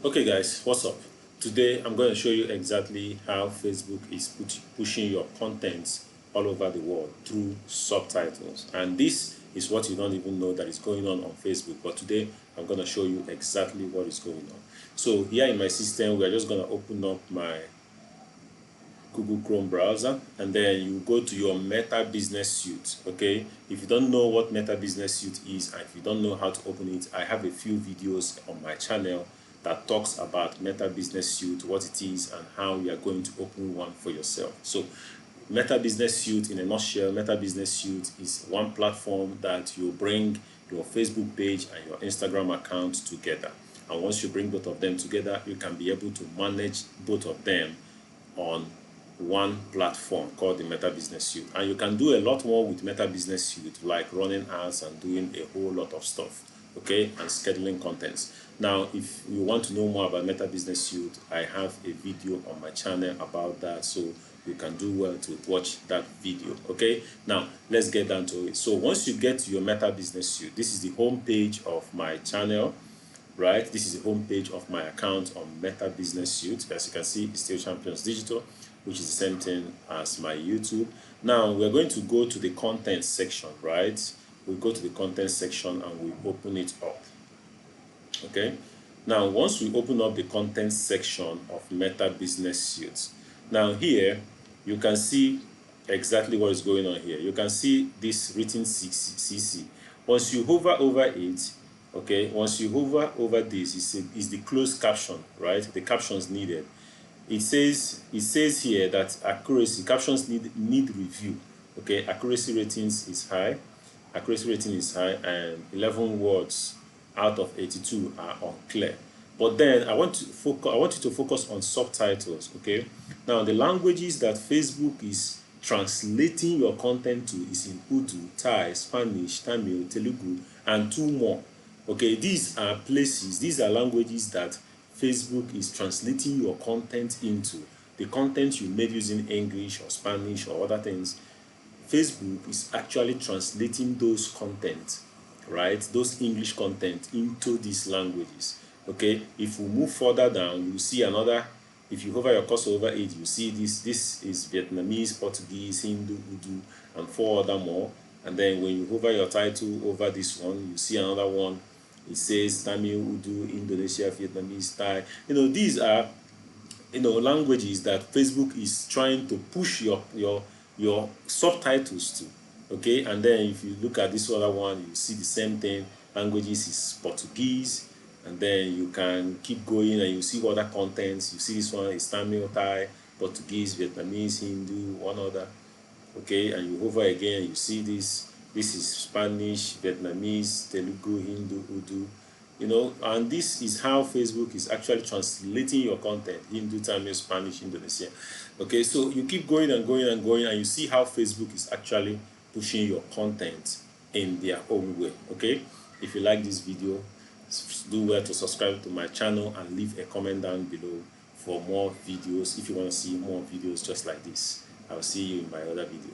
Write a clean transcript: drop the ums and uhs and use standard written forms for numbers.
Okay guys, what's up? Today I'm going to show you exactly how Facebook is pushing your content all over the world through subtitles. And this is what you don't even know that is going on Facebook. But today I'm going to show you exactly what is going on. So here in my system, we're just going to open up my Google Chrome browser, and then you go to your Meta Business Suite. Okay, if you don't know what Meta Business Suite is and if you don't know how to open it, I have a few videos on my channel that talks about Meta Business Suite, what it is, and how you are going to open one for yourself. So Meta Business Suite, in a nutshell, Meta Business Suite is one platform that you bring your Facebook page and your Instagram account together. And once you bring both of them together, you can be able to manage both of them on one platform called the Meta Business Suite. And you can do a lot more with Meta Business Suite, like running ads and doing a whole lot of stuff, okay, and scheduling contents. Now, if you want to know more about Meta Business Suite, I have a video on my channel about that, so you can do well to watch that video. Okay, now let's get down to it. So once you get to your Meta Business Suite, this is the home page of my channel, right? This is the home page of my account on Meta Business Suite. As you can see, it's still Champions Digital, which is the same thing as my YouTube. Now we're going to go to the content section, right? We go to the content section and we open it up. Okay, now once we open up the content section of Meta Business Suite, now here you can see exactly what is going on here. You can see this written CC. Once you hover over it, okay, once you hover over this, is the closed caption, right? The captions needed. It says here that accuracy captions need review. Okay, accuracy ratings is high. Accuracy rating is high, and 11 words out of 82 are unclear. But then I want you to focus on subtitles. Okay, now the languages that Facebook is translating your content to is in Urdu, Thai, Spanish, Tamil, Telugu, and two more. Okay, these are languages that Facebook is translating your content into. The content you made using English or Spanish or other things, Facebook is actually translating those content, right? Those English content into these languages. Okay, if we move further down, you see another. If you hover your cursor over it, you see this. This is Vietnamese, Portuguese, Hindu, Urdu, and four other more. And then when you hover your title over this one, you see another one. It says Tamil, Urdu, Indonesia, Vietnamese, Thai. These are languages that Facebook is trying to push your subtitles to. Okay, and then if you look at this other one, you see the same thing. Languages is Portuguese, and then you can keep going and you see other contents. You see this one is Tamil, Thai, Portuguese, Vietnamese, Hindu, one other. Okay, and you hover again, you see this is Spanish, Vietnamese, Telugu, Hindu, Urdu, and this is how Facebook is actually translating your content: Hindu, Tamil, Spanish, Indonesian. Okay, so you keep going and going and going, and you see how Facebook is actually pushing your content in their own way. Okay, if you like this video, do well to subscribe to my channel and leave a comment down below for more videos if you want to see more videos just like this. I'll see you in my other video.